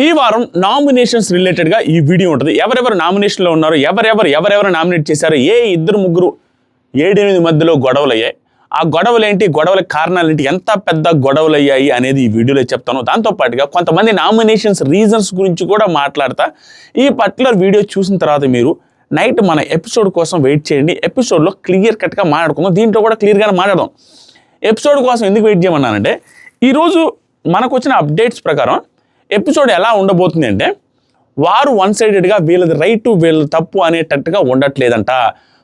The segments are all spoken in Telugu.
ఈ వారం నామినేషన్స్ రిలేటెడ్గా ఈ వీడియో ఉంటుంది. ఎవరెవరు నామినేషన్లో ఉన్నారు, ఎవరెవరు నామినేట్ చేశారు, ఇద్దరు ముగ్గురు 7-8 మధ్యలో గొడవలు అయ్యాయి. ఆ గొడవలు ఏంటి, గొడవలకు కారణాలు ఏంటి, ఎంత పెద్ద గొడవలు అయ్యాయి అనేది ఈ వీడియోలో చెప్తాను. దాంతోపాటుగా కొంతమంది నామినేషన్స్ రీజన్స్ గురించి కూడా మాట్లాడతా. ఈ పర్టికులర్ వీడియో చూసిన తర్వాత మీరు నైట్ మన ఎపిసోడ్ కోసం వెయిట్ చేయండి. ఎపిసోడ్లో క్లియర్ కట్గా మాట్లాడుకుందాం. దీంట్లో కూడా క్లియర్గానే మాట్లాడదాం. ఎపిసోడ్ కోసం ఎందుకు వెయిట్ చేయమన్నానంటే, ఈరోజు మనకు వచ్చిన అప్డేట్స్ ప్రకారం ఎపిసోడ్ ఎలా ఉండబోతుంది అంటే, వారు వన్ సైడెడ్గా వీళ్ళది రైటు వీళ్ళది తప్పు అనేటట్టుగా ఉండట్లేదంట.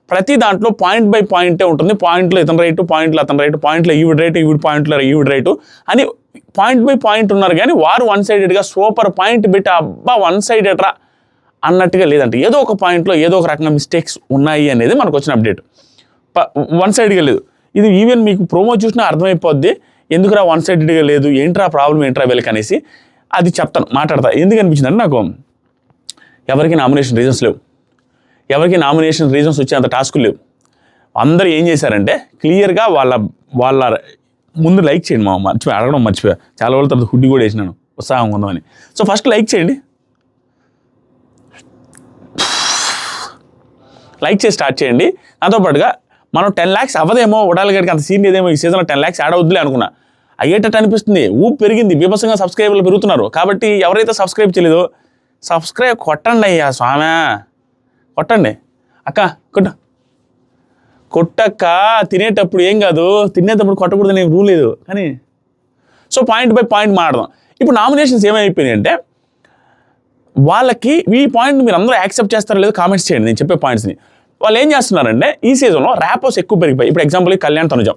ప్రతి దాంట్లో పాయింట్ బై పాయింటే ఉంటుంది. పాయింట్లో ఇతని రైటు, పాయింట్లో అతని రైటు, పాయింట్లో ఈవిడ రైటు, పాయింట్లో ఈవిడ రైటు అని పాయింట్ బై పాయింట్ ఉన్నారు. కానీ వారు వన్ సైడెడ్గా సూపర్ పాయింట్ పెట్టి అబ్బా వన్ సైడెడ్ రా అన్నట్టుగా లేదంటే, ఏదో ఒక పాయింట్లో ఏదో ఒక రకంగా మిస్టేక్స్ ఉన్నాయి అనేది మనకు వచ్చిన అప్డేట్. వన్ సైడ్గా లేదు. ఇది ఈవెన్ మీకు ప్రోమో చూసినా అర్థమైపోద్ది ఎందుకురా వన్ సైడెడ్గా లేదు, ఏంట్రా ప్రాబ్లం ఏంట్రా వీళ్ళకి అనేసి. అది చెప్తాను, మాట్లాడతా. ఎందుకు అనిపించిందంటే, నాకు ఎవరికి నామినేషన్ రీజన్స్ లేవు, ఎవరికి నామినేషన్ రీజన్స్ వచ్చేంత టాస్కులు లేవు. అందరూ ఏం చేశారంటే క్లియర్గా వాళ్ళ ముందు లైక్ చేయండి. అడగడం మర్చిపోయా, చాలా రోజుల తర్వాత హుడ్డి కూడా వేసినాను ఉత్సాహం ఉందని. సో ఫస్ట్ లైక్ చేయండి, లైక్ చేసి స్టార్ట్ చేయండి. దాంతోపాటుగా మనం 10 lakhs అవ్వదేమో, ఉడాలి గడికి అంత సీన్ లేదేమో, ఈ సీజన్లో 10 lakhs యాడ్ అవుద్దులే అనుకున్నా. అయ్యేటట్టు అనిపిస్తుంది. ఊపు పెరిగింది, బీభత్సంగా సబ్స్క్రైబర్లు పెరుగుతున్నారు. కాబట్టి ఎవరైతే సబ్స్క్రైబ్ చేయలేదో సబ్స్క్రైబ్ కొట్టండి అయ్యా స్వామి, కొట్టండి. అక్క కొట్టక్క. తినేటప్పుడు ఏం కాదు, తినేటప్పుడు కొట్టకూడదు రూల్ లేదు. కానీ సో పాయింట్ బై పాయింట్ మాట్లాడదాం. ఇప్పుడు నామినేషన్స్ ఏమైపోయినాయి అంటే, వాళ్ళకి ఈ పాయింట్ మీరు అందరూ యాక్సెప్ట్ చేస్తారో లేదో కామెంట్స్ చేయండి. నేను చెప్పే పాయింట్స్ని. వాళ్ళు ఏం చేస్తున్నారంటే, ఈ సీజన్లో ర్యాపోస్ ఎక్కువ పెరిగిపోయి. ఇప్పుడు ఎగ్జాంపుల్ కళ్యాణ్ తనుజ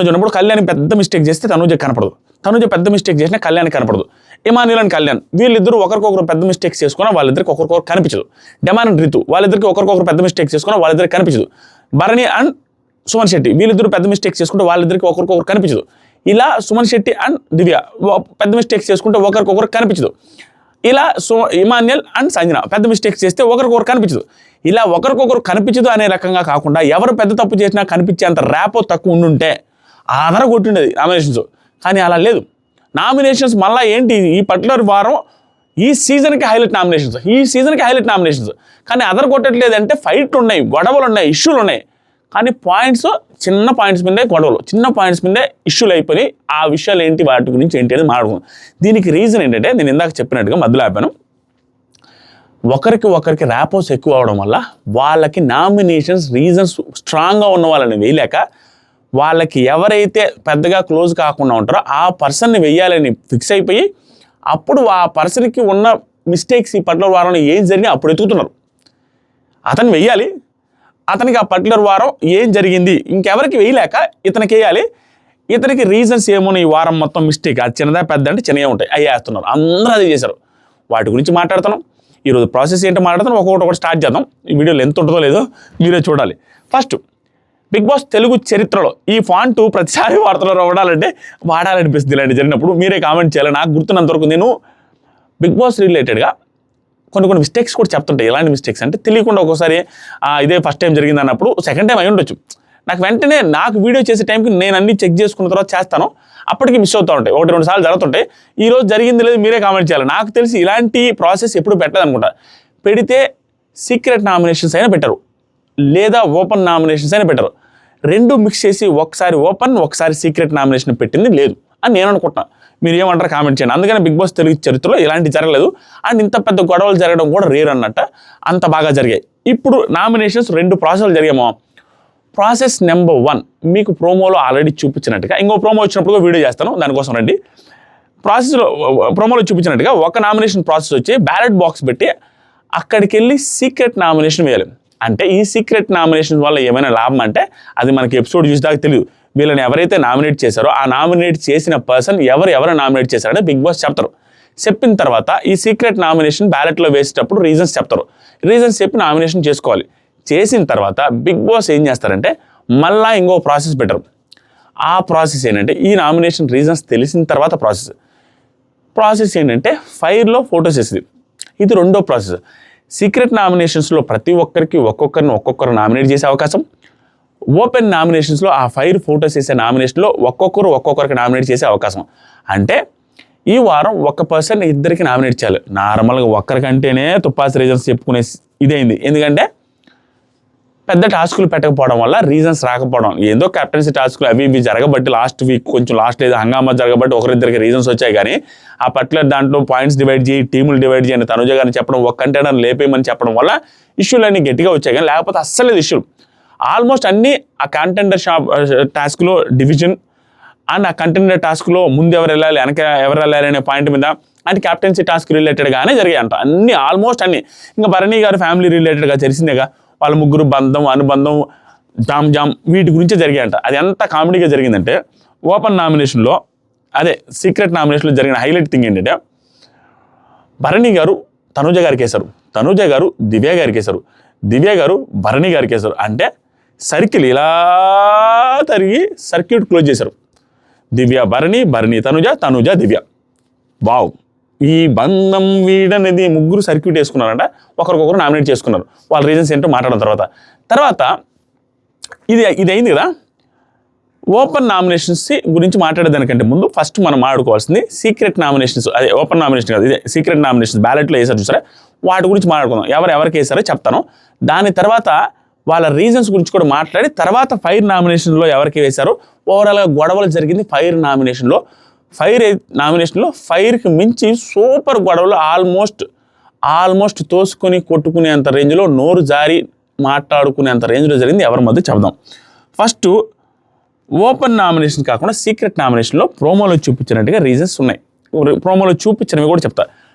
ఉన్నప్పుడు కళ్యాణ్ పెద్ద మిస్టేక్ చేస్తే తనుజ కనపడదు, తనుజ పెద్ద మిస్టేక్ చేసినా కళ్యాణ్ కనపడదు. ఇమాన్యుల్ అండ్ కళ్యాణ్ వీళ్ళిద్దరూ ఒకరికొకరు పెద్ద మిస్టేక్స్ చేసుకున్నా వాళ్ళిద్దరికి ఒకరికొకరు కనిపించదు. డెమాన్ అండ్ రితు వాళ్ళిద్దరికి ఒకరికొకరు పెద్ద మిస్టేక్స్ చేసుకున్నా వాళ్ళిద్దరికి కనిపించదు. భరణి అండ్ సుమన్ శెట్టి వీళ్ళిద్దరూ పెద్ద మిస్టేక్స్ చేసుకుంటే వాళ్ళిద్దరికి ఒకరికొకరు కనిపించదు. ఇలా సుమన్ శెట్టి అండ్ దివ్య పెద్ద మిస్టేక్స్ చేసుకుంటే ఒకరికొకరు కనిపించదు. ఇలా ఇమాన్యుల్ అండ్ సంజన పెద్ద మిస్టేక్స్ చేస్తే ఒకరికొకరు కనిపించదు. ఇలా ఒకరికొకరు కనిపించదు అనే రకంగా కాకుండా, ఎవరు పెద్ద తప్పు చేసినా కనిపించేంత ర్యాపో తక్కువ ఉండుంటే ఆధార కొట్టిండేది నామినేషన్స్. కానీ అలా లేదు. నామినేషన్స్ మళ్ళీ ఏంటి, ఈ పర్టికులర్ వారం ఈ సీజన్కి హైలైట్ నామినేషన్స్. కానీ అదర్ కొట్టట్లేదంటే ఫైట్లు ఉన్నాయి, గొడవలు ఉన్నాయి, ఇష్యూలు ఉన్నాయి. కానీ పాయింట్స్ చిన్న పాయింట్స్ మీదే గొడవలు, చిన్న పాయింట్స్ మీదే ఇష్యూలు అయిపోయి ఆ విషయాలు ఏంటి, వాటి గురించి ఏంటి అనేది మాట్లాడుకుందాం. దీనికి రీజన్ ఏంటంటే, నేను ఇందాక చెప్పినట్టుగా మధ్యలో ఆపాను. ఒకరికి ర్యాపోస్ ఎక్కువ అవడం వల్ల వాళ్ళకి నామినేషన్స్ రీజన్స్ స్ట్రాంగ్గా ఉన్న వాళ్ళని వేయలేక, వాళ్ళకి ఎవరైతే పెద్దగా క్లోజ్ కాకుండా ఉంటారో ఆ పర్సన్ని వెయ్యాలని ఫిక్స్ అయిపోయి, అప్పుడు ఆ పర్సన్కి ఉన్న మిస్టేక్స్ ఈ పర్టికులర్ వారంలో ఏం జరిగినా అప్పుడు ఎత్తుకుతున్నారు. అతను వెయ్యాలి, అతనికి ఆ పర్టికులర్ వారం ఏం జరిగింది ఇంకెవరికి వేయలేక ఇతనికి వేయాలి. ఇతనికి రీజన్స్ ఏమో ఈ వారం మొత్తం మిస్టేక్, అది చిన్నదా పెద్ద అంటే చిన్నగా ఉంటాయి, అవి వేస్తున్నారు. అందరూ అది చేశారు. వాటి గురించి మాట్లాడతాను. ఈరోజు ప్రాసెస్ ఏంటో మాట్లాడతాను. ఒక్కొక్కటి స్టార్ట్ చేద్దాం. ఈ వీడియోలో ఎంత ఉంటుందో లేదో మీరే చూడాలి. ఫస్ట్, బిగ్ బాస్ తెలుగు చరిత్రలో ఈ ఫాంట్ ప్రతిసారి వార్తల్లో వాడాలనిపిస్తుంది. ఇలాంటి జరిగినప్పుడు మీరే కామెంట్ చేయాలి. నాకు గుర్తున్నంతవరకు నేను బిగ్ బాస్ రిలేటెడ్గా కొన్ని మిస్టేక్స్ కూడా చెప్తుంటాయి. ఎలాంటి మిస్టేక్స్ అంటే, తెలియకుండా ఒక్కోసారి ఇదే ఫస్ట్ టైం జరిగింది అన్నప్పుడు సెకండ్ టైం అయి ఉండొచ్చు. నాకు వెంటనే వీడియో చేసే టైంకి నేను అన్ని చెక్ చేసుకున్న తర్వాత చేస్తాను. అప్పటికి మిస్ అవుతూ ఉంటాయి, 1-2 సార్లు జరుగుతుంటాయి. ఈరోజు జరిగింది లేదు మీరే కామెంట్ చేయాలి. నాకు తెలిసి ఇలాంటి ప్రాసెస్ ఎప్పుడు పెట్టదనుకుంటా. పెడితే సీక్రెట్ నామినేషన్స్ అయినా పెట్టరు, లేదా ఓపెన్ నామినేషన్స్ అయినా పెట్టరు. రెండు మిక్స్ చేసి ఒకసారి ఓపెన్ ఒకసారి సీక్రెట్ నామినేషన్ పెట్టింది లేదు అని నేను అనుకుంటున్నాను. మీరు ఏమంటారు కామెంట్ చేయండి. అందుకని బిగ్ బాస్ తెలుగు చరిత్రలో ఇలాంటి జరగలేదు. అండ్ ఇంత పెద్ద గొడవలు జరగడం కూడా రేర్ అన్నట్ట, అంత బాగా జరిగాయి. ఇప్పుడు నామినేషన్స్ 2 ప్రాసెస్లు జరిగామో. ప్రాసెస్ నెంబర్ 1 మీకు ప్రోమోలో ఆల్రెడీ చూపించినట్టుగా, ఇంకో ప్రోమో వచ్చినప్పుడు వీడియో చేస్తాను, దానికోసం రండి. ప్రోమోలో చూపించినట్టుగా ఒక నామినేషన్ ప్రాసెస్ వచ్చి బ్యాలెట్ బాక్స్ పెట్టి అక్కడికి వెళ్ళి సీక్రెట్ నామినేషన్ వేయాలి. అంటే ఈ సీక్రెట్ నామినేషన్ వల్ల ఏమైనా లాభం అంటే, అది మనకి ఎపిసోడ్ చూసేదాకా తెలియదు. వీళ్ళని ఎవరైతే నామినేట్ చేశారో ఆ నామినేట్ చేసిన పర్సన్ ఎవరు నామినేట్ చేశారంటే బిగ్ బాస్ చెప్తారు. చెప్పిన తర్వాత ఈ సీక్రెట్ నామినేషన్ బ్యాలెట్లో వేసేటప్పుడు రీజన్స్ చెప్తారు. రీజన్స్ చెప్పి నామినేషన్ చేసుకోవాలి. చేసిన తర్వాత బిగ్ బాస్ ఏం చేస్తారంటే మళ్ళీ ఇంకో ప్రాసెస్ పెట్టరు. ఆ ప్రాసెస్ ఏంటంటే, ఈ నామినేషన్ రీజన్స్ తెలిసిన తర్వాత ప్రాసెస్ ఏంటంటే ఫైర్లో ఫొటోస్ వేసేది. ఇది రెండో ప్రాసెస్. సీక్రెట్ నామినేషన్స్లో ప్రతి ఒక్కరికి ఒక్కొక్కరు నామినేట్ చేసే అవకాశం. ఓపెన్ నామినేషన్స్లో ఆ ఫైర్ ఫోటోస్ వేసే నామినేషన్లో ఒక్కొక్కరికి నామినేట్ చేసే అవకాశం. అంటే ఈ వారం ఒక పర్సన్ ఇద్దరికి నామినేట్ చేయాలి. నార్మల్గా ఒక్కరికంటేనే తుప్పాసి రీజన్స్ చెప్పుకునే ఇదైంది. ఎందుకంటే పెద్ద టాస్కులు పెట్టకపోవడం వల్ల రీజన్స్ రాకపోవడం, ఏదో కెప్టెన్సీ టాస్కులు అవి ఇవి జరగబట్టి లాస్ట్ వీక్ కొంచెం ఏదో హంగామా జరగబట్టి ఒకరిద్దరికి రీజన్స్ వచ్చాయి. కానీ ఆ పర్టికులర్ దాంట్లో పాయింట్స్ డివైడ్ చేయి, టీములు డివైడ్ చేయని తనుజ గారిని చెప్పడం, ఒక కంటైనర్ లేపేయమని చెప్పడం వల్ల ఇష్యూలు అన్నీ గట్టిగా వచ్చాయి. కానీ లేకపోతే అస్సలు ఇష్యూలు ఆల్మోస్ట్ అన్నీ ఆ కంటెండర్ టాస్క్లో డివిజన్ అండ్ ఆ కంటెండర్ టాస్క్లో ముందు ఎవరు వెళ్ళాలి వెనక ఎవరు వెళ్ళాలి అనే పాయింట్ మీద అంటే క్యాప్టెన్సీ టాస్క్ రిలేటెడ్గానే జరిగాయంట అన్నీ, ఆల్మోస్ట్ అన్నీ. ఇంకా భరణి గారు ఫ్యామిలీ రిలేటెడ్గా తెలిసిందేగా, వాళ్ళ ముగ్గురు బంధం అనుబంధం జామ్ వీటి గురించే జరిగాయంట. అది ఎంత కామెడీగా జరిగిందంటే ఓపెన్ నామినేషన్లో అదే సీక్రెట్ నామినేషన్లో జరిగిన హైలైట్ థింగ్ ఏంటంటే భరణి గారు తనుజ గారికి వేశారు, తనుజ గారు దివ్య గారికి వేశారు, దివ్య గారు భరణి గారికి వేశారు. అంటే సర్కిల్ ఇలా తిరిగి సర్క్యూట్ క్లోజ్ చేశారు. దివ్య భరణి, భరణి తనుజ, తనుజ దివ్య. వావ్, ఈ బంధం వీడనేది ముగ్గురు సర్క్యూట్ వేసుకున్నారంట, ఒకరికొకరు నామినేట్ చేసుకున్నారు. వాళ్ళ రీజన్స్ ఏంటో మాట్లాడిన తర్వాత ఇది అయింది కదా. ఓపెన్ నామినేషన్స్ గురించి మాట్లాడేదానికంటే ముందు ఫస్ట్ మనం మాట్లాడుకోవాల్సింది సీక్రెట్ నామినేషన్స్. అదే ఓపెన్ నామినేషన్ కాదు, ఇదే సీక్రెట్ నామినేషన్స్, బ్యాలెట్లో వేసారు చూసారా, వాటి గురించి మాట్లాడుకుందాం. ఎవరికి వేసారో చెప్తాను. దాని తర్వాత వాళ్ళ రీజన్స్ గురించి కూడా మాట్లాడి తర్వాత ఫైర్ నామినేషన్లో ఎవరికి వేశారో ఓవరాల్గా గొడవలు జరిగింది. ఫైర్ నామినేషన్లో ఫైర్కి మించి సూపర్ గొడవలు ఆల్మోస్ట్ తోసుకొని కొట్టుకునేంత రేంజ్లో, నోరు జారి మాట్లాడుకునేంత రేంజ్లో జరిగింది. ఎవరి మధ్య చెప్దాం. ఫస్ట్ ఓపెన్ నామినేషన్ కాకుండా సీక్రెట్ నామినేషన్లో ప్రోమోలో చూపించినట్టుగా రీజన్స్ ఉన్నాయి. ప్రోమోలో చూపించినవి కూడా చెప్తా.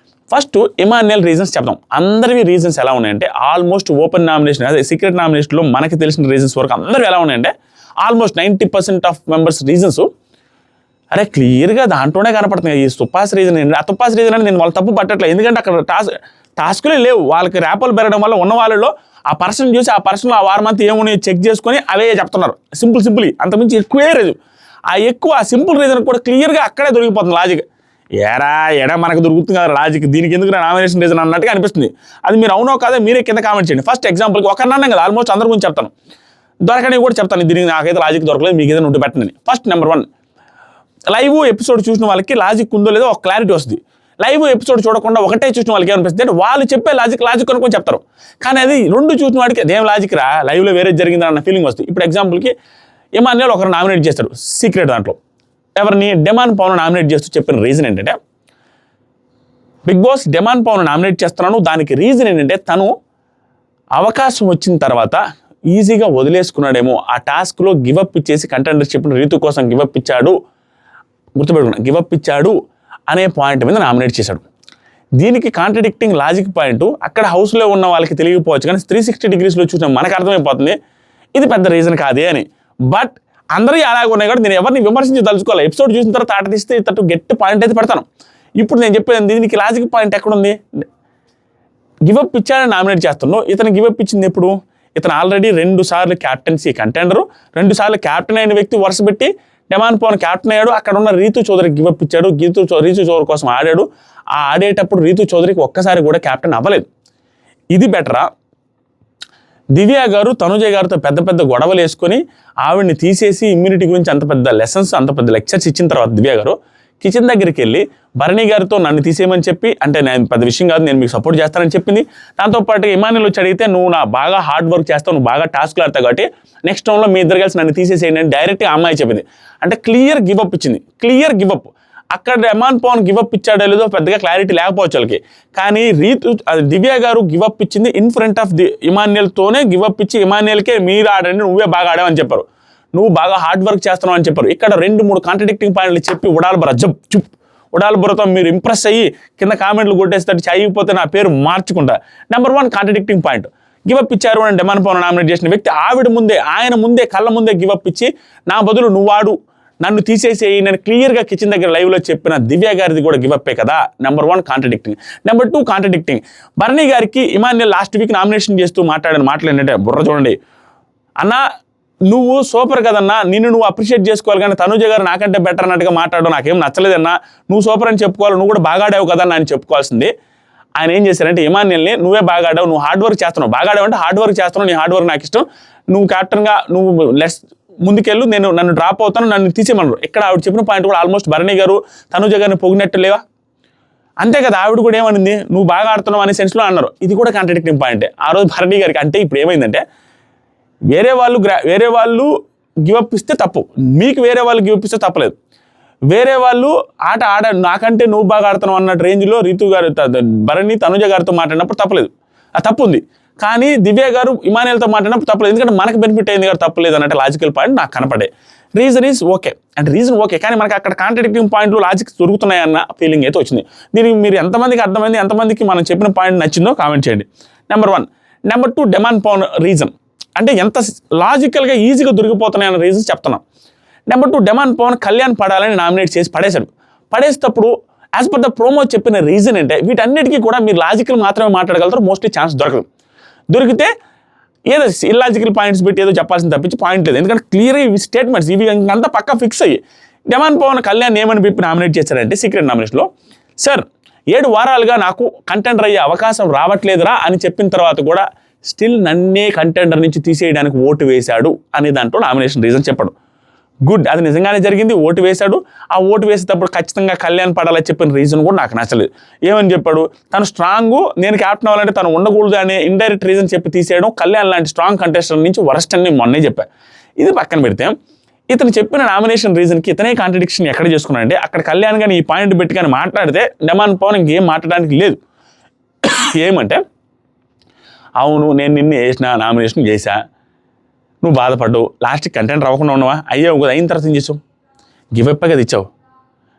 ఫస్ట్ ఇమాన్యుయల్ రీజన్స్ చెప్తాం. అందరివి రీజన్స్ ఎలా ఉన్నాయంటే ఆల్మోస్ట్ ఓపెన్ నామినేషన్ అదే సీక్రెట్ నామినేషన్లో మనకి తెలిసిన రీజన్స్ వరకు అందరివి ఎలా ఉన్నాయంటే ఆల్మోస్ట్ 90% ఆఫ్ మెంబర్స్ రీజన్స్ అరే క్లియర్గా దాంట్లోనే కనపడుతుంది. ఈ తుప్పాస్ రీజన్ ఏంటి, ఆ తుప్పాస్ రీజన్ అని నేను వాళ్ళు తప్పు పట్టట్లేదు. ఎందుకంటే అక్కడ టాస్కులే లేవు. వాళ్ళకి ర్యాపర్లు పెరగడం వల్ల ఉన్న వాళ్ళలో ఆ పర్సన్ చూసి ఆ పర్సన్లో ఆ వారం అంతా ఏమున్నాయో చెక్ చేసుకొని అవే చెప్తున్నారు. సింపుల్ అంతకుమించి ఎక్కువే రీజన్. ఆ సింపుల్ రీజన్ కూడా క్లియర్గా అక్కడే దొరికిపోతుంది లాజిక్. ఎడా మనకు దొరుకుతుంది కదా లాజిక్, దీనికి ఎందుకు నామినేషన్ రీజన్ అన్నట్టుగా అనిపిస్తుంది. అది మీరు అవునో కాదా మీరే కింద కామెంట్ చేయండి. ఫస్ట్ ఎగ్జాంపుల్కి ఒకరినన్నాం కదా, ఆల్మోస్ట్ అందరి గురించి చెప్తాను, దొరకని కూడా చెప్తాను. దీనికి నాకైతే లాజిక్ దొరకలేదు, మీకు ఏదైనా ఉంటే పెట్టండి. ఫస్ట్ నెంబర్ 1, లైవ్ ఎపిసోడ్ చూసిన వాళ్ళకి లాజిక్ ఉందో లేదో ఒక క్లారిటీ వస్తుంది. లైవ్ ఎపిసోడ్ చూడకుండా ఒకటే చూసిన వాళ్ళకి ఏమనిపిస్తుంది అంటే వాళ్ళు చెప్పే లాజిక్ అనుకొని చెప్తారు. కానీ అది 2 చూసిన వాడికి అదేం లాజిక్ రా, లైవ్లో వేరే జరిగిందా అన్న ఫీలింగ్ వస్తుంది. ఇప్పుడు ఎగ్జాంపుల్కి ఇమాన్యుయల్ ఒకరు నామినేట్ చేస్తాడు సీక్రెట్ దాంట్లో, ఎవరిని డెమాన్ పవన్ నామినేట్ చేస్తూ చెప్పిన రీజన్ ఏంటంటే Bigg Boss demon Pavan nominate చేస్తున్నాను, దానికి రీజన్ ఏంటంటే తను అవకాశం వచ్చిన తర్వాత ఈజీగా వదిలేసుకున్నాడేమో, ఆ టాస్క్లో గివప్ ఇచ్చేసి కంటెండర్షిప్ని రీతు కోసం గివప్ ఇచ్చాడు, గుర్తుపెట్టుకున్నా గివప్ ఇచ్చాడు అనే పాయింట్ మీద నామినేట్ చేశాడు. దీనికి కాంట్రడిక్టింగ్ లాజిక్ పాయింట్ అక్కడ హౌస్లో ఉన్న వాళ్ళకి తెలియకపోవచ్చు, కానీ 360 డిగ్రీస్లో చూసిన మనకు అర్థమైపోతుంది ఇది పెద్ద రీజన్ కాదే అని. బట్ అందరూ అలాగే ఉన్నాయి కాబట్టి నేను ఎవరిని విమర్శించి తలుచుకోవాలి. ఎపిసోడ్ చూసిన తర్వాత ఆట తీస్తే ఇతను గట్టి పాయింట్ అయితే పెడతాను. ఇప్పుడు నేను చెప్పేది దీనికి లాజిక్ పాయింట్ ఎక్కడుంది? గివప్ ఇచ్చాడని నామినేట్ చేస్తున్నావు, ఇతను గివప్ ఇచ్చింది ఎప్పుడు? ఇతను ఆల్రెడీ 2 సార్లు క్యాప్టెన్సీ కంటెండరు, 2 సార్లు క్యాప్టెన్ అయిన వ్యక్తి వరుస పెట్టి డెమాన్ పవన్ క్యాప్టెన్ అయ్యాడు. అక్కడ ఉన్న రీతు చౌదరికి గివప్ ఇచ్చాడు, రీతు చౌదరి కోసం ఆడాడు. ఆ ఆడేటప్పుడు రీతు చౌదరికి ఒక్కసారి కూడా క్యాప్టెన్ అవ్వలేదు. ఇది బెటరా? దివ్య గారు తనుజ గారితో పెద్ద గొడవలు వేసుకొని ఆవిడ్ని తీసేసి ఇమ్యూనిటీ గురించి అంత పెద్ద లెసన్స్ అంత పెద్ద లెక్చర్స్ ఇచ్చిన తర్వాత దివ్య గారు కిచెన్ దగ్గరికి వెళ్ళి భరణి గారితో నన్ను తీసేయమని చెప్పి, అంటే నేను పెద్ద విషయం కాదు నేను మీకు సపోర్ట్ చేస్తానని చెప్పింది. దాంతోపాటు ఇమాన్యుయల్ వచ్చి అడిగితే నువ్వు నా బాగా హార్డ్ వర్క్ చేస్తావు, నువ్వు బాగా టాస్క్లు ఆడతావు కాబట్టి నెక్స్ట్ రౌండ్లో మీ ఇద్దరు కలిసి నన్ను తీసేసేయండి అని డైరెక్ట్గా అమ్మాయి చెప్పింది. అంటే క్లియర్ గివప్ ఇచ్చింది, క్లియర్ గివప్. అక్కడ డెమాన్ పవన్ గివప్ ఇచ్చాడో లేదో పెద్దగా క్లారిటీ లేకపోవచ్చు వాళ్ళకి, కానీ దివ్య గారు గివప్ ఇచ్చింది ఇన్ ఫ్రంట్ ఆఫ్ ఇమాన్యుయల్తోనే గివప్ ఇచ్చి ఇమాన్యుయల్కే మీరు ఆడండి, నువ్వే బాగా ఆడావని చెప్పారు, నువ్వు బాగా హార్డ్ వర్క్ చేస్తున్నావు అని చెప్పారు. ఇక్కడ 2-3 కాంట్రడిక్టింగ్ పాయింట్లు చెప్పి ఉడాలబురతో మీరు ఇంప్రెస్ అయ్యి కింద కామెంట్లు కొట్టేస్తే అయిపోతే నా పేరు మార్చుకుంటా. నెంబర్ 1 కాంట్రడిక్టింగ్ పాయింట్, గివప్ ఇచ్చారు అని డెమాన్ పవన్ నామినేట్ చేసిన వ్యక్తి ఆయన ముందే కళ్ళ ముందే గివప్ ఇచ్చి నా బదులు నువ్వాడు నన్ను తీసేసేయి నేను క్లియర్గా కిచెన్ దగ్గర లైవ్లో చెప్పిన దివ్య గారిది కూడా గివప్పే కదా. Number 1 contradicting. Number 2 contradicting, Bharani గారికి ఇమాన్యుయల్ లాస్ట్ వీక్ నామినేషన్ చేస్తూ మాట్లాడిన మాటలు ఏంటంటే, బుర్ర చూడండి అన్న నువ్వు సూపర్ కదన్నా, నువ్వు అప్రిషియేట్ చేసుకోవాలి, కానీ తనుజ గారు నాకంటే బెటర్ అన్నట్టుగా మాట్లాడడం నాకేం నచ్చలేదన్నా, నువ్వు సూపర్ అని చెప్పుకోవాలి, నువ్వు కూడా బాగా ఆడావు కదన్నా అని చెప్పుకోవాల్సింది. ఆయన ఏం చేశారంటే ఇమాన్యుయల్ని నువ్వే బాగా ఆడావు, నువ్వు హార్డ్ వర్క్ చేస్తున్నావు, బాగా ఆడావు అంటే హార్డ్ వర్క్ చేస్తున్నావు, నీ హార్డ్ వర్క్ నాకు ఇష్టం, నువ్వు క్యాప్టెన్గా నువ్వు ముందుకెళ్ళు, నన్ను డ్రాప్ అవుతాను, నన్ను తీసేయమన్నారు. ఇక్కడ ఆవిడ చెప్పిన పాయింట్ కూడా ఆల్మోస్ట్ భరణి గారు తనుజ గారిని పొగినట్టు లేవా? అంతే కదా, ఆవిడ కూడా ఏమనింది, నువ్వు బాగా ఆడుతున్నావు అనే సెన్స్లో అన్నారు. ఇది కూడా కాంట్రాడిక్టింగ్ పాయింటే ఆ రోజు భరణి గారికి. అంటే ఇప్పుడు ఏమైందంటే వేరే వాళ్ళు గివప్ ఇస్తే తప్పు, మీకు వేరే వాళ్ళు గివప్ ఇస్తే తప్పలేదు. వేరే వాళ్ళు ఆట నాకంటే నువ్వు బాగా ఆడుతున్నావు అన్న రేంజ్లో రీతు గారు భరణి తనుజ గారితో మాట్లాడినప్పుడు తప్పలేదు, ఆ తప్పు ఉంది. కానీ దివ్య గారు ఇమానియల్తో మాట్లాడినప్పుడు తప్పలేదు, ఎందుకంటే మనకు బెనిఫిట్ అయింది కదా, తప్పలేదు అన్నట్టు లాజికల్ పాయింట్ నాకు కనపడే. రీజన్ ఈజ్ ఓకే, అంటే రీజన్ ఓకే, కానీ మనకి అక్కడ కాంట్రాడిక్టింగ్ పాయింట్లు లాజిక్ దొరుకుతున్నాయన్న ఫీలింగ్ అయితే వచ్చింది. దీనికి మీరు ఎంతమందికి అర్థమైంది, ఎంతమందికి మనం చెప్పిన పాయింట్ నచ్చిందో కామెంట్ చేయండి. Number 1. Number 2, demon Pavan reason అంటే ఎంత లాజికల్గా ఈజీగా దొరికిపోతున్నాయన్న రీజన్స్ చెప్తున్నాం. నెంబర్ 2, డెమాన్ పవన్ కళ్యాణ్ పడాలని నామినేట్ చేసి పడేసేటప్పుడు యాజ్ పర్ ద ప్రోమో చెప్పిన రీజన్ అంటే వీటన్నిటికీ కూడా మీరు లాజికల్ మాత్రమే మాట్లాడగలుగుతారు, మోస్ట్లీ ఛాన్స్ దొరికితే ఏదో ఇల్లాజికల్ పాయింట్స్ పెట్టి ఏదో చెప్పాల్సిన తప్పించి పాయింట్ లేదు. ఎందుకంటే క్లియర్గా ఇవి స్టేట్మెంట్స్, ఇవి అంతా పక్కా ఫిక్స్ అయ్యి. డెమాన్ పవన్ కళ్యాణ్ ఏమని చెప్పి నామినేట్ చేశారంటే సీక్రెట్ నామినేషన్లో, సార్ 7 వారాలుగా నాకు కంటెండర్ అయ్యే అవకాశం రావట్లేదురా అని చెప్పిన తర్వాత కూడా స్టిల్ నన్నే కంటెండర్ నుంచి తీసేయడానికి ఓటు వేశాడు అనే దాంట్లో నామినేషన్ రీజన్ చెప్పాడు. గుడ్, అది నిజంగానే జరిగింది, ఓటు వేశాడు. ఆ ఓటు వేసేటప్పుడు ఖచ్చితంగా కళ్యాణ్ పడాలని చెప్పిన రీజన్ కూడా నాకు నచ్చలేదు. ఏమని చెప్పాడు, తను స్ట్రాంగ్, నేను క్యాప్టెన్ అవ్వాలంటే తను ఉండకూడదు అనే ఇండైరెక్ట్ రీజన్ చెప్పి తీసేయడం, కళ్యాణ్ లాంటి స్ట్రాంగ్ కంటెస్టెంట్ నుంచి వరస్ట్ అని మొన్నే చెప్పాను. ఇది పక్కన పెడితే ఇతను చెప్పిన నామినేషన్ రీజన్కి ఇతనే కాంట్రడిక్షన్ ఎక్కడ చేసుకున్నాడంటే, అక్కడ కళ్యాణ్ కానీ ఈ పాయింట్ పెట్టి కానీ మాట్లాడితే డెమాన్ పవన్ ఇంకేం మాట్లాడడానికి లేదు. ఏమంటే, అవును నేను నిన్ను నామినేషన్ చేశా, నువ్వు బాధపడ్డావు, లాస్ట్కి కంటెంట్ అవ్వకుండా ఉన్నావా, అయ్యావు కదా, అయిన తర్వాత ఏం చేసావు, గివప్ కదా ఇచ్చావు,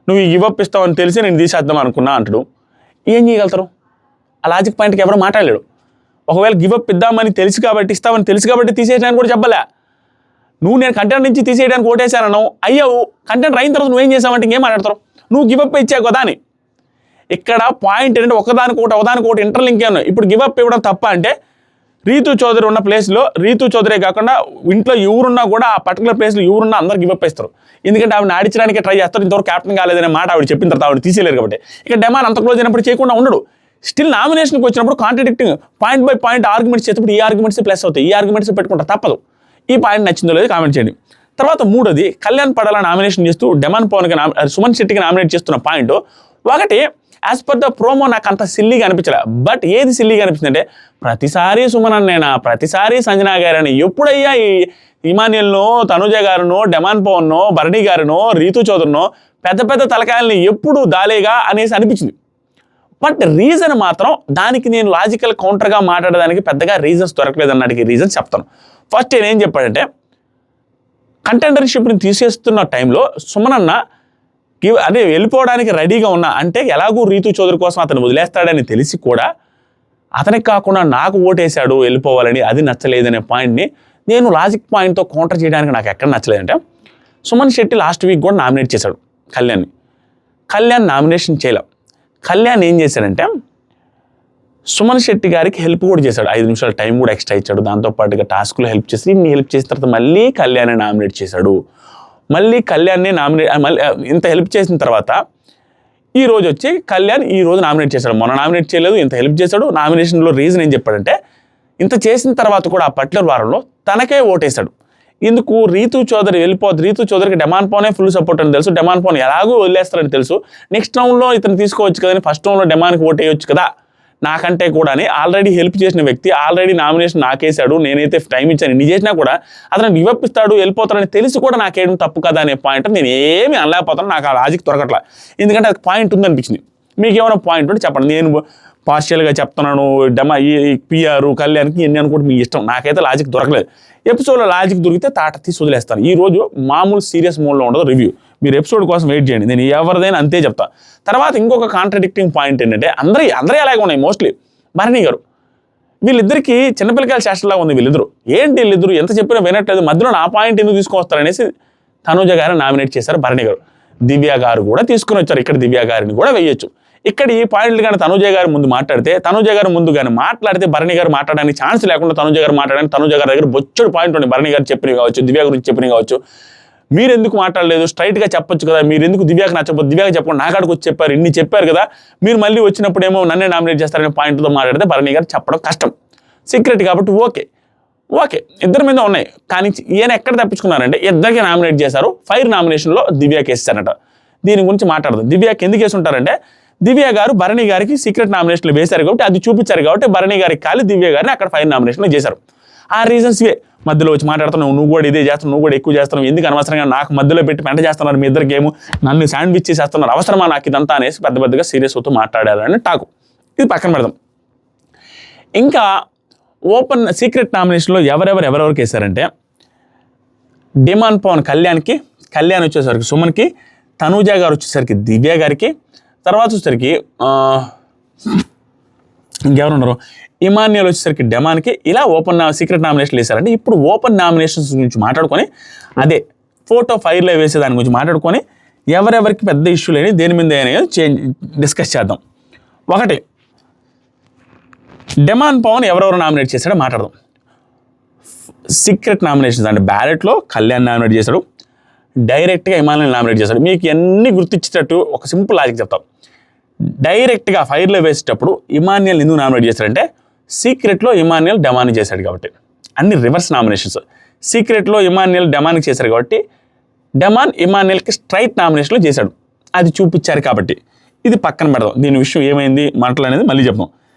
నువ్వు ఈ గివప్ ఇస్తావని తెలిసి నేను తీసేద్దాం అనుకున్నా అంటాడు. ఏం చేయగలుగుతారు? ఆ లాజిక్ పాయింట్కి ఎవరు మాట్లాడలేడు. ఒకవేళ గివప్ ఇద్దామని తెలుసు కాబట్టి, ఇస్తామని తెలుసు కాబట్టి తీసేయడానికి కూడా చెప్పలే. నువ్వు నేను కంటెంట్ నుంచి తీసేయడానికి ఓటేశానన్నావు, అయ్యావు, కంటెంట్ అయిన తర్వాత నువ్వేం చేసావంటే ఇంకేం మాట్లాడతారు, నువ్వు గివప్ ఇచ్చావు కదా అని. ఇక్కడ పాయింట్ ఏంటంటే ఒకదానికొకటి ఇంటర్లింక్ ఉన్నాయి. ఇప్పుడు గివప్ ఇవ్వడం తప్ప అంటే రీతు చౌదరి ఉన్న ప్లేస్లో రీతు చౌదరి కాకుండా ఇంట్లో ఎవరున్నా కూడా ఆ పర్టికులర్ ప్లేస్లో ఎవరున్నా అందరు గివప్ ఇస్తారు. ఎందుకంటే ఆవిడ ఆడించడానికి ట్రై చేస్తారు, ఇంతవరకు క్యాప్టెన్ కాలేదనే మాట ఆవిడ చెప్పిన తర్వాత ఆవిడ తీసేయలేరు కాబట్టి. ఇక డెమాన్ అంత క్లోజ్ అయినప్పుడు చేయకుండా ఉండడు. స్టిల్ నామినేషన్కి వచ్చినప్పుడు contradicting point by point arguments చేసేటప్పుడు ఈ ఆర్గ్యుమెంట్స్ ప్లస్ అవుతాయి, ఈ ఆర్గ్యుమెంట్స్ పెట్టుకుంటారు, తప్పదు. ఈ పాయింట్ నచ్చిందో లేదో కామెంట్ చేయండి. తర్వాత 3వది, కళ్యాణ్ పడాల నామినేషన్ చేస్తూ డెమాన్ పవన్కి సుమన్ శెట్టికి నామినేట్ చేస్తున్న పాయింట్ ఒకటి, యాజ్ పర్ ద ప్రోమో నాకు అంత సిల్లీగా అనిపించలే. బట్ ఏది సిల్లీగా అనిపించిందంటే, ప్రతిసారి సుమన్ అన్నైనా, ప్రతిసారి సంజనా గారని, ఎప్పుడయ్యా ఈ ఇమానియల్నో, తనుజ గారునో, డెమాన్ పవన్నో, భరణి గారినో, రీతు చౌదరినో పెద్ద తలకాయల్ని ఎప్పుడు దాలేగా అనేసి అనిపించింది. బట్ రీజన్ మాత్రం దానికి నేను లాజికల్ కౌంటర్గా మాట్లాడడానికి పెద్దగా రీజన్స్ దొరకలేదు అన్నటికి రీజన్స్ చెప్తాను. ఫస్ట్ నేనేం చెప్పాడంటే, కంటెండర్షిప్ని తీసేస్తున్న టైంలో సుమనన్న అదే వెళ్ళిపోవడానికి రెడీగా ఉన్నా, అంటే ఎలాగూ రీతు చౌదరి కోసం అతను వదిలేస్తాడని తెలిసి కూడా అతనికి కాకుండా నాకు ఓటేశాడు వెళ్ళిపోవాలని, అది నచ్చలేదనే పాయింట్ని నేను లాజిక్ పాయింట్తో కౌంటర్ చేయడానికి నాకు ఎక్కడ నచ్చలేదంటే, సుమన్ శెట్టి లాస్ట్ వీక్ కూడా నామినేట్ చేశాడు కళ్యాణ్ని. కళ్యాణ్ నామినేషన్ చేయలే. కళ్యాణ్ ఏం చేశాడంటే సుమన్ శెట్టి గారికి హెల్ప్ కూడా చేశాడు, 5 నిమిషాల టైం కూడా ఎక్స్ట్రా ఇచ్చాడు, దాంతోపాటుగా టాస్క్లో హెల్ప్ చేసి హెల్ప్ చేసిన తర్వాత మళ్ళీ కళ్యాణ్ని నామినేట్ చేశాడు. మళ్ళీ కళ్యాణ్ని మళ్ళీ ఇంత హెల్ప్ చేసిన తర్వాత ఈ రోజు వచ్చి కళ్యాణ్ ఈ రోజు నామినేట్ చేశాడు. మొన్న నామినేట్ చేయలేదు, ఇంత హెల్ప్ చేశాడు. నామినేషన్లో రీజన్ ఏం చెప్పాడంటే, ఇంత చేసిన తర్వాత కూడా ఆ పర్టికులర్ వారంలో తనకే ఓటేశాడు. ఎందుకు, రీతు చౌదరి వెళ్ళిపోద్ది, రీతు చౌదరికి డెమాన్ పవనే ఫుల్ సపోర్ట్ అని తెలుసు, డెమాన్ పవన్ ఎలాగో వదిలేస్తారని తెలుసు, నెక్స్ట్ రౌండ్లో ఇతను తీసుకోవచ్చు కదని ఫస్ట్ రౌండ్లో డెమాన్కి ఓటేయచ్చు కదా నాకంటే కూడా అని ఆల్రెడీ హెల్ప్ చేసిన వ్యక్తి, ఆల్రెడీ నామినేషన్ నాకేశాడు, నేనైతే టైం ఇచ్చాను, ఇన్ని చేసినా కూడా అతను వివప్పిస్తాడు వెళ్ళిపోతాడని తెలిసి కూడా నాకేయడం తప్పు కదా అనే పాయింట్ నేను ఏమీ అనలేకపోతాను. నాకు ఆ లాజిక్ దొరకట్లా, ఎందుకంటే అది పాయింట్ ఉందనిపించింది. మీకు ఏమైనా పాయింట్ ఉంటే చెప్పండి, నేను పార్షియల్గా చెప్తున్నాను, ఈ పిఆర్ కళ్యాణ్కి ఎన్ని అనుకుంటే మీ ఇష్టం, నాకైతే లాజిక్ దొరకలేదు. ఎపిసోడ్లో లాజిక్ దొరికితే తాట తీసి వదిలేస్తాను. ఈరోజు మామూలు సీరియస్ మోడ్లో ఉండదు రివ్యూ, మీరు ఎపిసోడ్ కోసం వెయిట్ చేయండి, నేను ఎవరిదైనా అంతే చెప్తా. తర్వాత ఇంకొక కాంట్రడిక్టింగ్ పాయింట్ ఏంటంటే, అందరూ అలాగే ఉన్నాయి మోస్ట్లీ. భరణి గారు వీళ్ళిద్దరికీ చిన్నపిల్లకాయల చేష్టలాగా ఉంది. వీళ్ళిద్దరు ఎంత చెప్పినా వినట్లేదు, మధ్యలో నా పాయింట్ ఎందుకు తీసుకొస్తారనేసి తనుజ గారు నామినేట్ చేశారు భరణి గారు. దివ్య గారు కూడా తీసుకుని వచ్చారు, ఇక్కడ దివ్య గారిని కూడా వేయొచ్చు. ఇక్కడ ఈ పాయింట్లు కానీ తనుజ గారు ముందు మాట్లాడితే, తనుజ గారు ముందు కానీ మాట్లాడితే భరణి గారు మాట్లాడడానికి ఛాన్స్ లేకుండా తనుజ గారు మాట్లాడడానికి తనుజ గారి దగ్గర బొచ్చడు పాయింట్ ఉంది. భరణి గారు చెప్పినవి కావచ్చు, దివ్య గురించి చెప్పినవి కావచ్చు. మీరు ఎందుకు మాట్లాడలేదు, స్ట్రైట్గా చెప్పొచ్చు కదా, మీరు ఎందుకు దివ్యాకి నచ్చకపోతే దివ్యాకి చెప్పండి, నాకాడికి వచ్చి చెప్పారు, ఇన్ని చెప్పారు కదా, మీరు మళ్ళీ వచ్చినప్పుడు ఏమో నన్నే నామినేట్ చేస్తారనే పాయింట్తో మాట్లాడితే భరణి గారు చెప్పడం కష్టం. సీక్రెట్ కాబట్టి ఓకే. ఓకే, ఇద్దరి మీద ఉన్నాయి. కానీ ఈయన ఎక్కడ తప్పించుకున్నారంటే ఇద్దరికి నామినేట్ చేశారు. ఫైర్ నామినేషన్లో దివ్యాకి వేసారట. దీని గురించి మాట్లాడదు. దివ్యాకి ఎందుకు వేసి ఉంటారంటే దివ్య గారు భరణి గారికి సీక్రెట్ నామినేషన్లు వేశారు కాబట్టి అది చూపించారు కాబట్టి భరణి గారికి కాలి దివ్య గారిని అక్కడ ఫైర్ నామినేషన్లో చేశారు. ఆ రీజన్స్ ఇవే. మధ్యలో వచ్చి మాట్లాడుతున్నావు, నువ్వు కూడా ఇదే చేస్తున్నావు, నువ్వు కూడా ఎక్కువ చేస్తున్నావు, ఎందుకు అనవసరంగా నాకు మధ్యలో పెట్టి పెంట చేస్తున్నారు మీ ఇద్దరు గేమ్, నన్ను శాండ్విచ్ చేసేస్తున్నారు, అవసరమా నాకు ఇదంతా అనేసి పెద్దగా సీరియస్ అవుతూ మాట్లాడాలని టాకు. ఇది పక్కన పెడదాం. ఇంకా ఓపెన్ సీక్రెట్ నామినేషన్లో ఎవరెవరికి వేశారంటే డిమాండ్ పవన్ కళ్యాణ్ వచ్చేసరికి సుమన్కి, తనూజ గారు వచ్చేసరికి దివ్య గారికి, తర్వాత వచ్చేసరికి ఇంకెవరున్నారు ఇమాన్యుయల్ వచ్చేసరికి డెమాన్కి. ఇలా సీక్రెట్ నామినేషన్లు వేశారంటే ఇప్పుడు ఓపెన్ నామినేషన్స్ గురించి మాట్లాడుకొని అదే ఫోటో ఫైర్లో వేసే దాని గురించి మాట్లాడుకొని ఎవరెవరికి పెద్ద ఇష్యూ లేని దేని మీద డిస్కస్ చేద్దాం. ఒకటి, డెమాన్ పవన్ ఎవరెవరు నామినేట్ చేశాడో మాట్లాడదాం. సీక్రెట్ నామినేషన్స్ అంటే బ్యాలెట్లో కళ్యాణ్ నామినేట్ చేశాడు, డైరెక్ట్గా ఇమాన్యుయల్ నామినేట్ చేశాడు. మీకు ఎన్ని గుర్తించేటట్టు ఒక సింపుల్ లాజిక్ చెప్తాం. డైరెక్ట్గా ఫైర్లో వేసేటప్పుడు ఇమాన్యుయల్ ఎందుకు నామినేట్ చేశాడంటే సీక్రెట్లో ఇమాన్యుయల్ డెమాని చేశాడు కాబట్టి. అన్ని రివర్స్ నామినేషన్స్. సీక్రెట్లో ఇమాన్యుయల్ డెమానికి చేశారు కాబట్టి డెమాన్ ఇమాన్యుయల్కి స్ట్రైట్ నామినేషన్లో చేశాడు. అది చూపించారు కాబట్టి ఇది పక్కన పెడదాం. దీని విషయం ఏమైంది మాటలు అనేది మళ్ళీ చెప్తాం.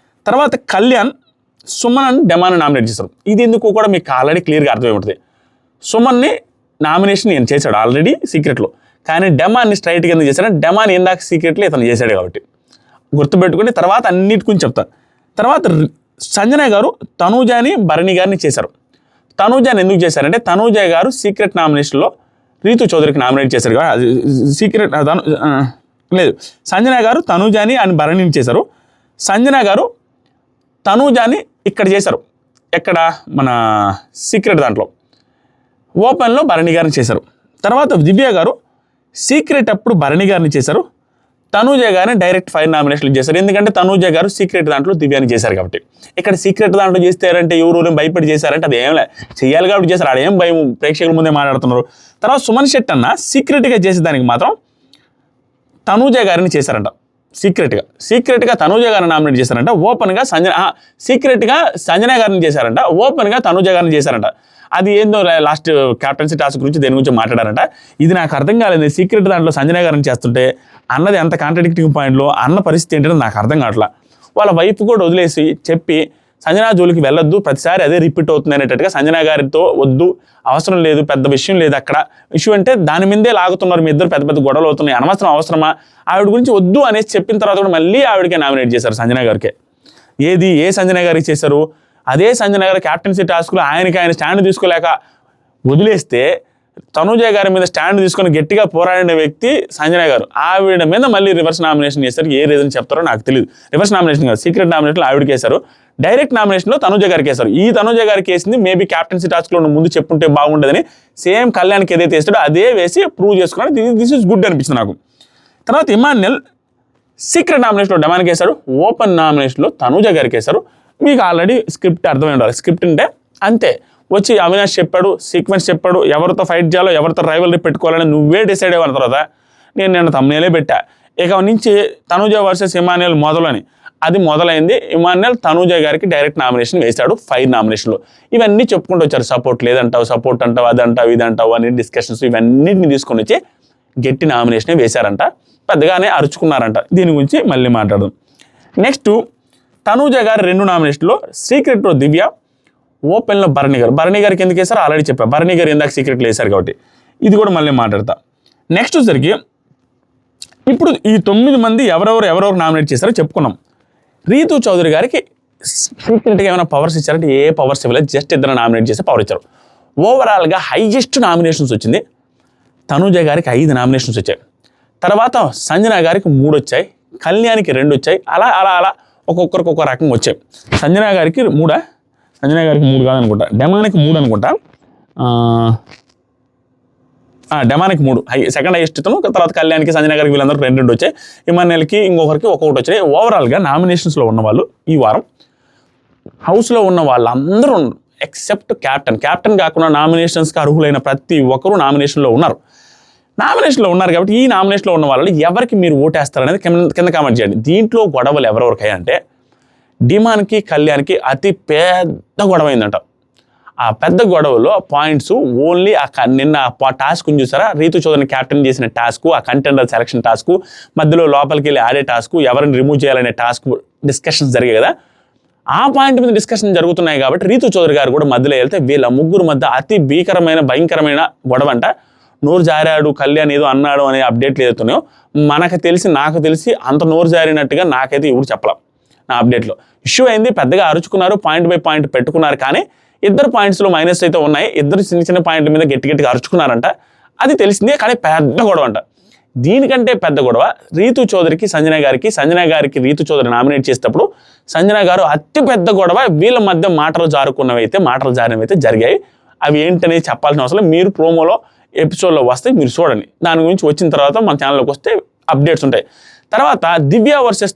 తర్వాత కళ్యాణ్ సుమన్ అని డెమాన్ నామినేట్ చేశారు. ఇది ఎందుకు కూడా మీకు ఆల్రెడీ క్లియర్గా అర్థమై ఉంటుంది. సుమన్ని నామినేషన్ ఈయన చేశాడు ఆల్రెడీ సీక్రెట్లో, కానీ డెమాన్ని స్ట్రైట్గా ఎందుకు చేశాడు? డెమాన్ ఇందాక సీక్రెట్లో ఇతను చేశాడు కాబట్టి గుర్తుపెట్టుకుని తర్వాత అన్నిటి గురించి చెప్తాను. తర్వాత సంజన గారు తనూజాని భరణి గారిని చేశారు. తనూజాని ఎందుకు చేశారంటే తనూజ గారు సీక్రెట్ నామినేషన్లో రీతు చౌదరికి నామినేట్ చేశారు కదా, సీక్రెట్ లేదు, సంజన గారు తనూజాని అని భరణిని చేశారు. సంజన గారు తనూజాని ఇక్కడ చేశారు, ఎక్కడ మన సీక్రెట్ దాంట్లో ఓపెన్లో భరణి గారిని చేశారు. తర్వాత దివ్య గారు సీక్రెట్ అప్పుడు భరణి గారిని చేశారు, తనూజ గారిని డైరెక్ట్ ఫైర్ నామినేషన్లు చేశారు. ఎందుకంటే తనూజ గారు సీక్రెట్ దాంట్లో దివ్యాని చేశారు కాబట్టి. ఇక్కడ సీక్రెట్ దాంట్లో చేస్తారంటే ఎవరు భయపడి చేశారంటే అది ఏం చేయాలి కాబట్టి చేశారు, ఆడేం భయం, ప్రేక్షకుల ముందే మాట్లాడుతున్నారు. తర్వాత సుమన్ శెట్టి అన్న సీక్రెట్గా చేసేదానికి మాత్రం తనూజ గారిని చేశారంట. సీక్రెట్గా తనూజ గారిని నామినేట్ చేశారంట, ఓపెన్గా సీక్రెట్గా సంజన గారిని చేశారంట, ఓపెన్గా తనూజ గారిని చేశారంట. అది ఏందో లాస్ట్ క్యాప్టెన్సీ టాస్క్ గురించి దేని గురించి మాట్లాడారంట. ఇది నాకు అర్థం కాలేదు. సీక్రెట్ దాంట్లో సంజన గారిని చేస్తుంటే అన్నది ఎంత కాంట్రడిక్టింగ్ పాయింట్లో అన్న పరిస్థితి ఏంటంటే నాకు అర్థం కావట్లా. వాళ్ళ వైఫ్ కూడా వదిలేసి చెప్పి సంజనా జోలికి వెళ్ళొద్దు, ప్రతిసారి అదే రిపీట్ అవుతుంది అనేటట్టుగా సంజన గారితో వద్దు, అవసరం లేదు, పెద్ద విషయం లేదు అక్కడ. ఇష్యూ అంటే దాని మీదే లాగుతున్నారు, మీ ఇద్దరు పెద్ద గొడవలు అవుతున్నాయి, అనవసరం అవసరమా, ఆవిడ గురించి వద్దు అనేసి చెప్పిన తర్వాత కూడా మళ్ళీ ఆవిడకే నామినేట్ చేశారు సంజన గారికే. ఏ సంజన గారికి చేశారు? అదే సంజన గారు క్యాప్టెన్సీ టాస్క్లో ఆయన స్టాండ్ తీసుకోలేక వదిలేస్తే తనూజ గారి మీద స్టాండ్ తీసుకొని గట్టిగా పోరాడిన వ్యక్తి సంజన గారు. ఆవిడ మీద మళ్ళీ రివర్స్ నామినేషన్ చేశారు. ఏ రీజన్ చెప్తారో నాకు తెలియదు. రివర్స్ నామినేషన్ కాదు, సీక్రెట్ నామినేషన్లో ఆవిడకి వేశారు, డైరెక్ట్ నామినేషన్లో తనూజ గారికి వేశారు. ఈ తనూజ గారికి వేసింది మేబీ క్యాప్టెన్సీ టాస్క్లో ముందు చెప్పుంటే బాగుండదని సేమ్ కళ్యాణ్కి ఏదైతే వేస్తాడో అదే వేసి ప్రూవ్ చేసుకున్నాడు. దిస్ ఇస్ గుడ్ అనిపించింది నాకు. తర్వాత ఇమాన్యుయల్ సీక్రెట్ నామినేషన్లో డెమాన్కి వేశారు, ఓపెన్ నామినేషన్లో తనూజ గారికి వేశారు. మీకు ఆల్రెడీ స్క్రిప్ట్ అర్థమై ఉండాలి. స్క్రిప్ట్ అంటే అంతే, వచ్చి అవినాష్ చెప్పాడు, సీక్వెన్స్ చెప్పాడు, ఎవరితో ఫైట్ చేయాలో ఎవరితో రైవల్రీ పెట్టుకోవాలని నువ్వే డిసైడ్ అవ్వాలి. తర్వాత నేను తమ్నేలే పెట్టా, ఇక నుంచి తనూజ వర్సెస్ ఇమాన్యుయల్ మొదలని. అది మొదలైంది. ఇమాన్యుయల్ తనూజ గారికి డైరెక్ట్ నామినేషన్ వేశాడు ఫైర్ నామినేషన్లో. ఇవన్నీ చెప్పుకుంటూ వచ్చారు. సపోర్ట్ లేదంటావు, సపోర్ట్ అంటావు, అదంటావు, ఇదంటావు అని డిస్కషన్స్ ఇవన్నిటిని తీసుకొని వచ్చి గట్టి నామినేషన్ వేశారంట. పెద్దగానే అరుచుకున్నారంట. దీని గురించి మళ్ళీ మాట్లాడదాం. నెక్స్ట్ తనూజ గారు 2 నామినేషన్లో, సీక్రెట్లో దివ్య, ఓపెన్లో భరణి గారికి ఎందుకు వేశారు ఆల్రెడీ చెప్పా. భరణి గారు ఇందాక సీక్రెట్లో వేశారు కాబట్టి ఇది కూడా మళ్ళీ మాట్లాడతా. నెక్స్ట్ వచ్చేసరికి ఇప్పుడు ఈ 9 మంది ఎవరెవరు నామినేట్ చేశారో చెప్పుకున్నాం. రీతు చౌదరి గారికి సీక్రెట్గా ఏమైనా పవర్స్ ఇచ్చారంటే ఏ పవర్స్ ఇవ్వలేదు, జస్ట్ ఇద్దరు నామినేట్ చేసి పవర్ ఇచ్చారు. ఓవరాల్గా హైయెస్ట్ నామినేషన్స్ వచ్చింది తనూజ గారికి 5 నామినేషన్స్ వచ్చాయి. తర్వాత సంజన గారికి 3 వచ్చాయి, కళ్యాణ్కి 2 వచ్చాయి. అలా ఒక్కొక్కరికి ఒక్కొక్క రకంగా వచ్చాయి. సంజన గారికి 3 కాదనుకుంటా, డెమానికి 3 అనుకుంటా. డెమానికి 3 సెకండ్ హైయెస్ట్ ఇతను. తర్వాత కళ్యాణ్కి సంజన గారికి వీళ్ళందరూ 2 వచ్చాయి. ఇమాన్యుయల్కి ఇంకొకరికి ఒక్కొక్కటి వచ్చాయి. ఓవరాల్గా నామినేషన్స్లో ఉన్న వాళ్ళు ఈ వారం హౌస్లో ఉన్న వాళ్ళందరూ ఎక్సెప్ట్ క్యాప్టెన్ కాకుండా నామినేషన్స్కి అర్హులైన ప్రతి ఒక్కరూ నామినేషన్లో ఉన్నారు కాబట్టి ఈ నామినేషన్లో ఉన్న వాళ్ళు ఎవరికి మీరు ఓటేస్తారనేది కింద కామెంట్ చేయండి. దీంట్లో గొడవలు ఎవరెవరికై అంటే డిమాన్కి కళ్యాణ్కి అతి పెద్ద గొడవ అయిందంట. ఆ పెద్ద గొడవలో పాయింట్స్ ఓన్లీ నిన్న టాస్క్ చూసారా, రీతు చౌదరిని క్యాప్టెన్ చేసిన టాస్క్, ఆ కంటెండర్ సెలక్షన్ టాస్క్, మధ్యలో లోపలికి వెళ్ళి ఆడే టాస్క్, ఎవరిని రిమూవ్ చేయాలనే టాస్క్ డిస్కషన్స్ జరిగాయి కదా, ఆ పాయింట్ మీద డిస్కషన్ జరుగుతున్నాయి కాబట్టి రీతు చౌదరి గారు కూడా మధ్యలో వెళ్తే వీళ్ళ ముగ్గురు మధ్య అతి భయంకరమైన గొడవ అంట. నోరు జారాడు కళ్యాణ్ ఏదో అన్నాడు అనే అప్డేట్లు ఏదైతున్నాయో నాకు తెలిసి అంత నోరు జారినట్టుగా నాకైతే ఎవరు చెప్పలేం. నా అప్డేట్లో ఇష్యూ అయింది, పెద్దగా అరుచుకున్నారు, పాయింట్ బై పాయింట్ పెట్టుకున్నారు, కానీ ఇద్దరు పాయింట్స్లో మైనస్ అయితే ఉన్నాయి. ఇద్దరు చిన్న పాయింట్ల మీద గట్టిగా అరుచుకున్నారంట, అది తెలిసిందే. కానీ పెద్ద గొడవ అంట. దీనికంటే పెద్ద గొడవ రీతు చౌదరికి సంజన గారికి రీతు చౌదరి నామినేట్ చేసేటప్పుడు సంజన గారు అతి పెద్ద గొడవ వీళ్ళ మధ్య మాటలు జారినవైతే జరిగాయి. అవి ఏంటనేది చెప్పాల్సిన అవసరం, మీరు ప్రోమోలో ఎపిసోడ్లో వస్తే మీరు చూడండి. దాని గురించి వచ్చిన తర్వాత మన ఛానల్లోకి వస్తే అప్డేట్స్ ఉంటాయి. తర్వాత దివ్య వర్సెస్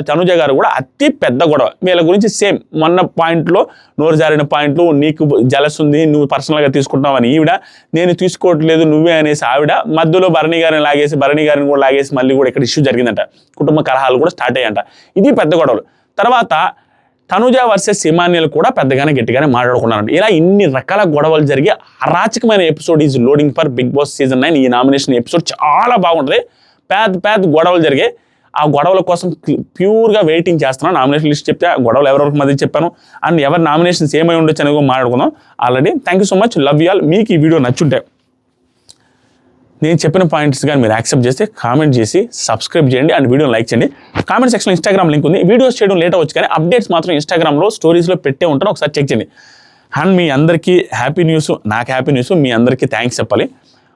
తనుజ గారు కూడా అతి పెద్ద గొడవ. వీళ్ళ గురించి సేమ్ మొన్న పాయింట్లో నోరు జారిన పాయింట్లు, నీకు జలస్ ఉంది, నువ్వు పర్సనల్గా తీసుకుంటావని ఈవిడ, నేను తీసుకోవట్లేదు నువ్వే అనేసి ఆవిడ, మధ్యలో భరణి గారిని కూడా లాగేసి మళ్ళీ కూడా ఇక్కడ ఇష్యూ జరిగిందంట. కుటుంబ కలహాలు కూడా స్టార్ట్ అయ్యాయంట. ఇది పెద్ద గొడవలు. తర్వాత తనుజ వర్సెస్ ఇమాన్యుయల్ కూడా గట్టిగానే మాట్లాడుకున్నారంట. ఇలా ఇన్ని రకాల గొడవలు జరిగి అరాచకమైన episode is loading for Bigg Boss season 9. ఈ నామినేషన్ ఎపిసోడ్ చాలా బాగుంటుంది. పెద్ద గొడవలు జరిగాయి. ఆ గొడవల కోసం ప్యూర్గా వెయిటింగ్ చేస్తున్నాను. నామినేషన్ లిస్ట్ చెప్తే ఆ గొడవలు ఎవరెవరికి మధ్య చెప్పాను అండ్ ఎవరి నామినేషన్స్ ఏమై ఉండొచ్చు అనేది మాట్లాడుకుందాం already. Thank you so much, love you all. మీకు ఈ వీడియో నచ్చుంటే నేను చెప్పిన పాయింట్స్ కానీ మీరు యాక్సెప్ట్ చేస్తే కామెంట్ చేసి సబ్స్క్రైబ్ చేయండి అండ్ వీడియోని లైక్ చేయండి. కామెంట్ సెక్షన్లో ఇన్స్టాగ్రామ్ లింక్ ఉంది. వీడియోస్ చేయడం లేట్ అవ్వచ్చు కానీ అప్డేట్స్ మాత్రం ఇన్స్టాగ్రామ్లో స్టోరీస్లో పెట్టే ఉంటాను, ఒకసారి చెక్ చేయండి. అండ్ మీ అందరికీ హ్యాపీ న్యూస్, నాకు హ్యాపీ న్యూస్, మీ అందరికీ థ్యాంక్స్ చెప్పాలి.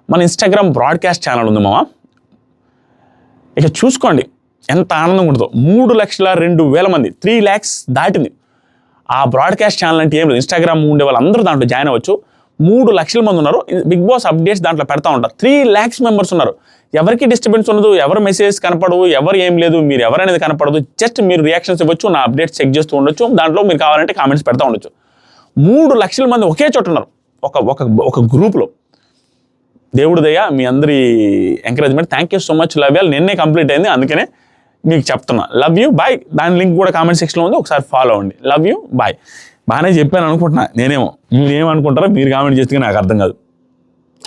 మన ఇన్స్టాగ్రామ్ బ్రాడ్కాస్ట్ ఛానల్ ఉంది మామ, ఇక చూసుకోండి ఎంత ఆనందంగా ఉంటుందో. 3,02,000 మంది, 3 lakhs దాటింది. ఆ బ్రాడ్కాస్ట్ ఛానల్ అంటే ఏం లేదు, ఇన్స్టాగ్రామ్ ఉండే వాళ్ళందరూ దాంట్లో జాయిన్ అవ్వచ్చు. 3 లక్షల మంది ఉన్నారు. బిగ్ బాస్ అప్డేట్స్ దాంట్లో పెడతా ఉంటారు. 3 lakhs మెంబర్స్ ఉన్నారు. ఎవరికి డిస్టర్బెన్స్ ఉండదు, ఎవరు మెసేజ్ కనపడవు, ఎవరు ఏం లేదు, మీరు ఎవరనేది కనపడదు. జస్ట్ మీరు రియాక్షన్స్ ఇవ్వచ్చు, నా అప్డేట్స్ చెక్ చేస్తూ ఉండొచ్చు. దాంట్లో మీరు కావాలంటే కామెంట్స్ పెడతా ఉండొచ్చు. 3 లక్షల మంది ఒకే చోట ఉన్నారు, ఒక గ్రూప్లో. దేవుడు దయ, మీ అందరి encouragement. Thank you so much, love you all. నిన్నే కంప్లీట్ అయింది, అందుకనే మీకు చెప్తున్నా. Love you, bye. దాని లింక్ కూడా కామెంట్ సెక్షన్లో ఉంది, ఒకసారి ఫాలో అవ్వండి. Love you, bye. బాగానే చెప్పాను అనుకుంటున్నా నేనేమో, మీరు ఏమనుకుంటారో మీరు కామెంట్ చేస్తే నాకు అర్థం కాదు.